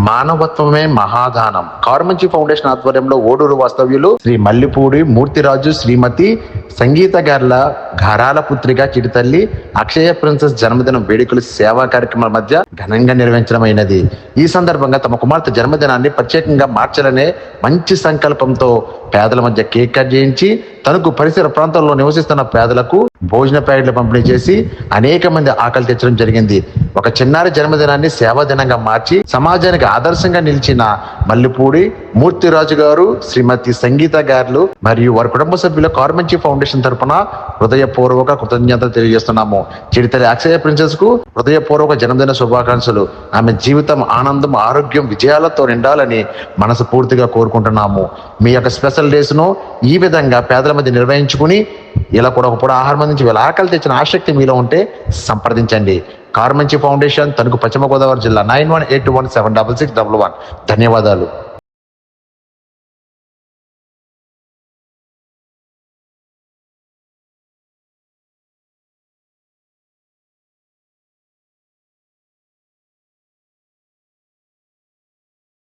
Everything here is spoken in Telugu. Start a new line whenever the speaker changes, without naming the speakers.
మానవత్వమే మహాదానం. కార్మంచి ఫౌండేషన్ ఆధ్వర్యంలో ఓడూరు వాస్తవ్యులు శ్రీ మల్లిపూడి మూర్తిరాజు శ్రీమతి సంగీత గార్ల ఘరాల పుత్రిక చిటితల్లి అక్షయ ప్రిన్సెస్ జన్మదినం వేడుకలు సేవా కార్యక్రమాల మధ్య ఘనంగా నిర్వహించడమైనది. ఈ సందర్భంగా తమ కుమార్తె జన్మదినాన్ని ప్రత్యేకంగా మార్చాలనే మంచి సంకల్పంతో పేదల మధ్య కేక్ కట్ చేయించి తనకు పరిసర ప్రాంతాల్లో నివసిస్తున్న పేదలకు భోజన ప్యాకెట్లు పంపిణీ చేసి అనేక మంది ఆకలి తెచ్చడం జరిగింది. ఒక చిన్నారి జన్మదినాన్ని సేవా దినంగా మార్చి సమాజానికి ఆదర్శంగా నిలిచిన మల్లిపూడి మూర్తిరాజు గారు, శ్రీమతి సంగీత గారు మరియు వారి కుటుంబ సభ్యుల కార్మంచి ఫౌండేషన్ తరపున హృదయపూర్వక కృతజ్ఞతలు తెలియజేస్తున్నాము. చిడితల్లి అక్షయ ప్రిన్సెస్ కు హృదయపూర్వక జన్మదిన శుభాకాంక్షలు. ఆమె జీవితం ఆనందం, ఆరోగ్యం, విజయాలతో నిండాలని మనస్ఫూర్తిగా కోరుకుంటున్నాము. మీ యొక్క స్పెషల్ డేస్ ను ఈ విధంగా పేదల మధ్య నిర్వహించుకుని ఇలా కూడా ఒక పూట ఆహారం అందించి వీళ్ళ ఆకలి తెచ్చిన ఆసక్తి మీలో ఉంటే సంప్రదించండి. కార్మంచి ఫౌండేషన్, తణుకు, పశ్చిమ గోదావరి జిల్లా 9182176611. ధన్యవాదాలు.